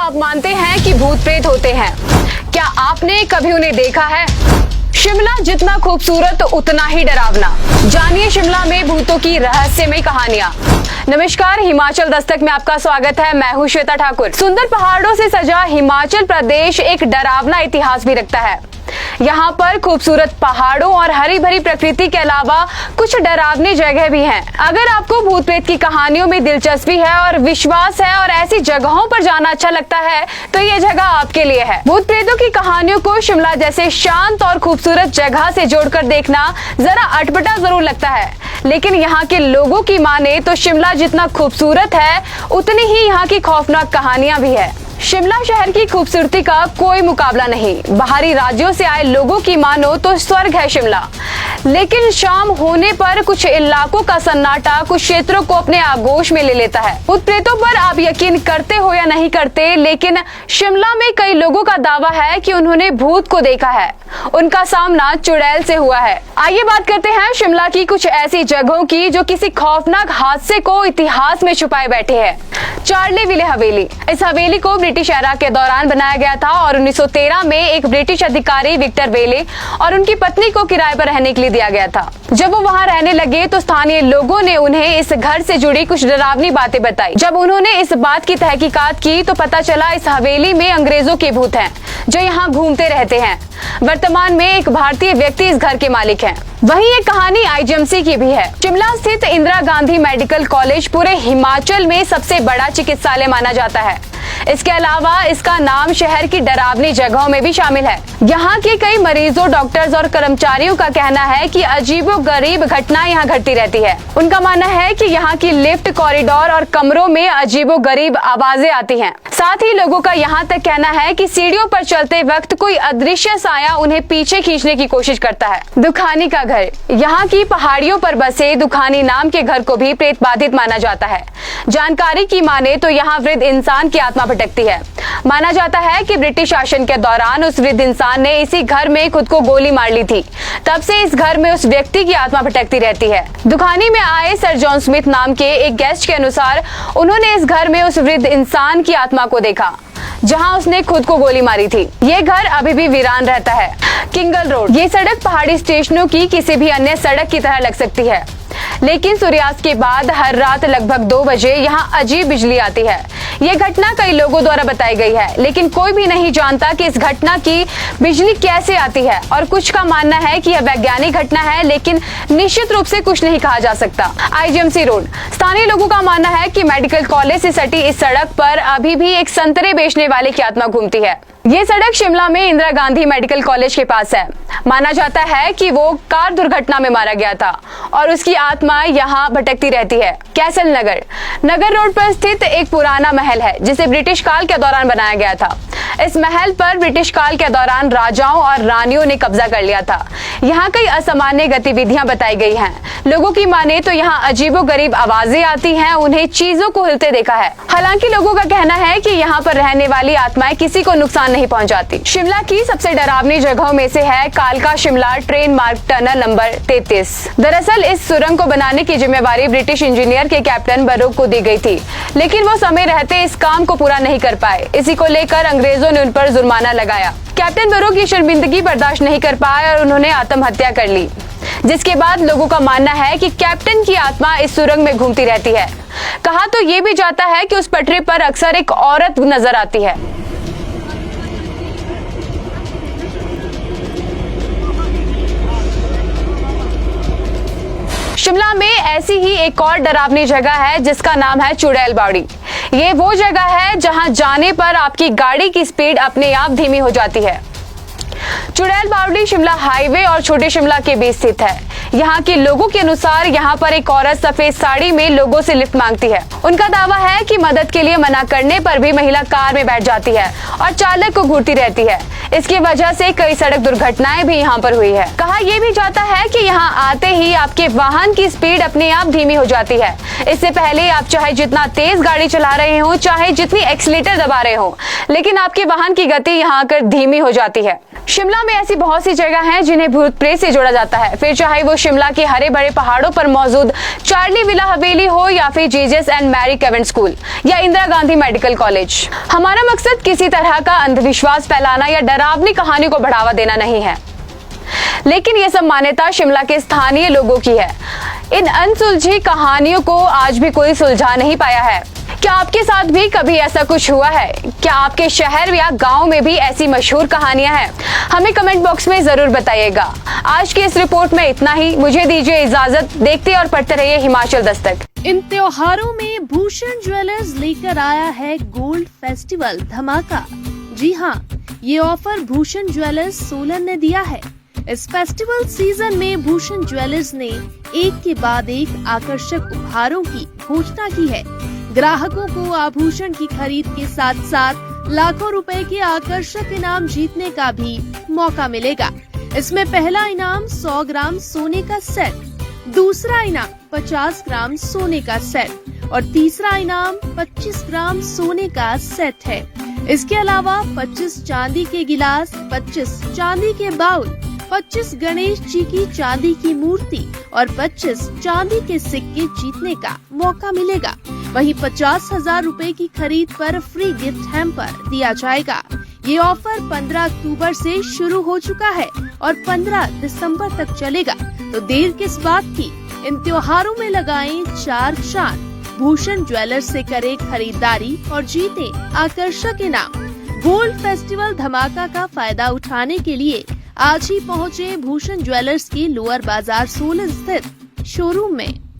आप मानते हैं कि भूत प्रेत होते हैं? क्या आपने कभी उन्हें देखा है? शिमला जितना खूबसूरत उतना ही डरावना। जानिए शिमला में भूतों की रहस्यमय कहानियां। नमस्कार, हिमाचल दस्तक में आपका स्वागत है। मैं हूं श्वेता ठाकुर। सुंदर पहाड़ों से सजा हिमाचल प्रदेश एक डरावना इतिहास भी रखता है। यहाँ पर खूबसूरत पहाड़ों और हरी भरी प्रकृति के अलावा कुछ डरावनी जगह भी हैं। अगर आपको भूत प्रेत की कहानियों में दिलचस्पी है और विश्वास है और ऐसी जगहों पर जाना अच्छा लगता है तो ये जगह आपके लिए है। भूत प्रेतों की कहानियों को शिमला जैसे शांत और खूबसूरत जगह से जोड़कर देखना जरा अटपटा जरूर लगता है, लेकिन यहाँ के लोगों की माने तो शिमला जितना खूबसूरत है उतनी ही यहाँ की खौफनाक कहानियां भी है। शिमला शहर की खूबसूरती का कोई मुकाबला नहीं। बाहरी राज्यों से आए लोगों की मानो तो स्वर्ग है शिमला, लेकिन शाम होने पर कुछ इलाकों का सन्नाटा कुछ क्षेत्रों को अपने आगोश में ले लेता है। भूत प्रेतों पर आप यकीन करते हो या नहीं करते, लेकिन शिमला में कई लोगों का दावा है कि उन्होंने भूत को देखा है। उनका सामना चुड़ैल से हुआ है। आइए बात करते हैं शिमला की कुछ ऐसी जगहों की जो किसी खौफनाक हादसे को इतिहास में छुपाए बैठे हैं। चार्ले विले हवेली। इस हवेली को ब्रिटिश एरा के दौरान बनाया गया था और 1913 में एक ब्रिटिश अधिकारी विक्टर वेले और उनकी पत्नी को किराए पर रहने के लिए दिया गया था। जब वो वहाँ रहने लगे तो स्थानीय लोगों ने उन्हें इस घर से जुड़ी कुछ डरावनी बातें बताई। जब उन्होंने इस बात की तहकीकात की तो पता चला इस हवेली में अंग्रेजों के भूत हैं जो यहाँ घूमते रहते हैं। वर्तमान में एक भारतीय व्यक्ति इस घर के मालिक हैं। वहीं एक कहानी आईजीएमसी की भी है। शिमला स्थित इंदिरा गांधी मेडिकल कॉलेज पूरे हिमाचल में सबसे बड़ा चिकित्सालय माना जाता है। इसके अलावा इसका नाम शहर की डरावनी जगहों में भी शामिल है। यहाँ के कई मरीजों, डॉक्टर्स और कर्मचारियों का कहना है कि अजीबोगरीब घटनाएं यहाँ घटती रहती है। उनका मानना है कि यहाँ की लिफ्ट, कॉरिडोर और कमरों में अजीबोगरीब आवाजें आती हैं। साथ ही लोगों का यहाँ तक कहना है कि सीढ़ियों पर चलते वक्त कोई अदृश्य साया उन्हें पीछे खींचने की कोशिश करता है। दुखानी का घर। यहाँ की पहाड़ियों पर बसे दुखानी नाम के घर को भी प्रेत बाधित माना जाता है। जानकारी की माने तो यहाँ वृद्ध इंसान की आत्मा भटकती है। माना जाता है कि ब्रिटिश शासन के दौरान उस वृद्ध इंसान ने इसी घर में खुद को गोली मार ली थी। तब से इस घर में उस व्यक्ति की आत्मा भटकती रहती है। दुखानी में आए सर जॉन स्मिथ नाम के एक गेस्ट के अनुसार उन्होंने इस घर में उस वृद्ध इंसान की आत्मा को देखा जहां उसने खुद को गोली मारी थी। ये घर अभी भी वीरान रहता है। किंगल रोड। ये सड़क पहाड़ी स्टेशनों की किसी भी अन्य सड़क की तरह लग सकती है, लेकिन सूर्यास्त के बाद हर रात लगभग 2 बजे यहाँ अजीब बिजली आती है। ये घटना कई लोगों द्वारा बताई गई है, लेकिन कोई भी नहीं जानता कि इस घटना की बिजली कैसे आती है। और कुछ का मानना है कि यह वैज्ञानिक घटना है, लेकिन निश्चित रूप से कुछ नहीं कहा जा सकता। IGMC road. स्थानीय लोगों का मानना है कि मेडिकल कॉलेज से सटी इस सड़क पर अभी भी एक संतरे बेचने वाले की आत्मा घूमती है। ये सड़क शिमला में इंदिरा गांधी मेडिकल कॉलेज के पास है। माना जाता है कि वो कार दुर्घटना में मारा गया था और उसकी आत्मा यहाँ भटकती रहती है। कैसल नगर। नगर रोड पर स्थित एक पुराना महल है जिसे ब्रिटिश काल के दौरान बनाया गया था। इस महल पर ब्रिटिश काल के दौरान राजाओं और रानियों ने कब्जा कर लिया था। यहाँ कई असामान्य गतिविधियां बताई गई हैं। लोगों की माने तो यहाँ अजीबोगरीब आवाजें आती हैं, उन्हें चीजों को हिलते देखा है। हालांकि लोगों का कहना है कि यहाँ पर रहने वाली आत्माएं किसी को नुकसान नहीं पहुँचाती। शिमला की सबसे डरावनी जगहों में से है कालका शिमला ट्रेन मार्ग टनल नंबर 33। दरअसल इस सुरंग को बनाने की जिम्मेवारी ब्रिटिश इंजीनियर के कैप्टन बरोक को दी गई थी, लेकिन वो समय रहते इस काम को पूरा नहीं कर पाए। इसी को लेकर अंग्रेजों ने उन पर जुर्माना लगाया। कैप्टन बरोक की शर्मिंदगी बर्दाश्त नहीं कर पाए और उन्होंने आत्महत्या कर ली, जिसके बाद लोगों का मानना है कि कैप्टन की आत्मा इस सुरंग में घूमती रहती है। कहा तो ये भी जाता है कि उस पटरी पर अक्सर एक औरत नजर आती है। शिमला में ऐसी ही एक और डरावनी जगह है जिसका नाम है चुड़ैल बावड़ी। ये वो जगह है जहां जाने पर आपकी गाड़ी की स्पीड अपने आप धीमी हो जाती है। चुड़ैल बावड़ी शिमला हाईवे और छोटे शिमला के बीच स्थित है। यहाँ के लोगों के अनुसार यहाँ पर एक औरत सफेद साड़ी में लोगों से लिफ्ट मांगती है। उनका दावा है कि मदद के लिए मना करने पर भी महिला कार में बैठ जाती है और चालक को घूरती रहती है। इसकी वजह से कई सड़क दुर्घटनाएं भी यहाँ पर हुई है। कहा यह भी जाता है कि यहाँ आते ही आपके वाहन की स्पीड अपने आप धीमी हो जाती है। इससे पहले आप चाहे जितना तेज गाड़ी चला रहे हो, चाहे जितनी एक्सीलेटर दबा रहे हो, लेकिन आपके वाहन की गति यहाँ आकर धीमी हो जाती है। शिमला में ऐसी बहुत सी जगह हैं जिन्हें भूत प्रेत से जोड़ा जाता है, फिर चाहे वो शिमला के हरे भरे पहाड़ों पर मौजूद चार्ली विला हवेली हो या फिर जीजस एंड मैरी केवेन स्कूल या इंदिरा गांधी मेडिकल कॉलेज। हमारा मकसद किसी तरह का अंधविश्वास फैलाना या डरावनी कहानी को बढ़ावा देना नहीं है, लेकिन ये सब मान्यता शिमला के स्थानीय लोगों की है। इन अनसुलझी कहानियों को आज भी कोई सुलझा नहीं पाया है। क्या आपके साथ भी कभी ऐसा कुछ हुआ है? क्या आपके शहर या गांव में भी ऐसी मशहूर कहानियां हैं? हमें कमेंट बॉक्स में जरूर बताइएगा। आज की इस रिपोर्ट में इतना ही। मुझे दीजिए इजाजत। देखते और पढ़ते रहिए हिमाचल दस्तक। इन त्योहारों में भूषण ज्वेलर्स लेकर आया है गोल्ड फेस्टिवल धमाका। जी हाँ, ये ऑफर भूषण ज्वेलर्स सोलन ने दिया है। इस फेस्टिवल सीजन में भूषण ज्वेलर्स ने एक के बाद एक आकर्षक उपहारों की घोषणा की है। ग्राहकों को आभूषण की खरीद के साथ साथ लाखों रुपए के आकर्षक इनाम जीतने का भी मौका मिलेगा। इसमें पहला इनाम 100 ग्राम सोने का सेट, दूसरा इनाम 50 ग्राम सोने का सेट और तीसरा इनाम 25 ग्राम सोने का सेट है। इसके अलावा 25 चांदी के गिलास, 25 चांदी के बाउल, 25 गणेश जी की चांदी की मूर्ति और 25 चांदी के सिक्के जीतने का मौका मिलेगा। वहीं 50,000 रुपए की खरीद पर फ्री गिफ्ट हैम्पर दिया जाएगा। ये ऑफर 15 अक्टूबर से शुरू हो चुका है और 15 दिसंबर तक चलेगा, तो देर किस बात की। इन त्योहारों में लगाएं 4 चांद। भूषण ज्वेलर्स से करें खरीदारी और जीतें आकर्षक इनाम। गोल्ड फेस्टिवल धमाका का फायदा उठाने के लिए आज ही पहुँचे भूषण ज्वेलर्स के लोअर बाजार सोलन स्थित शोरूम में।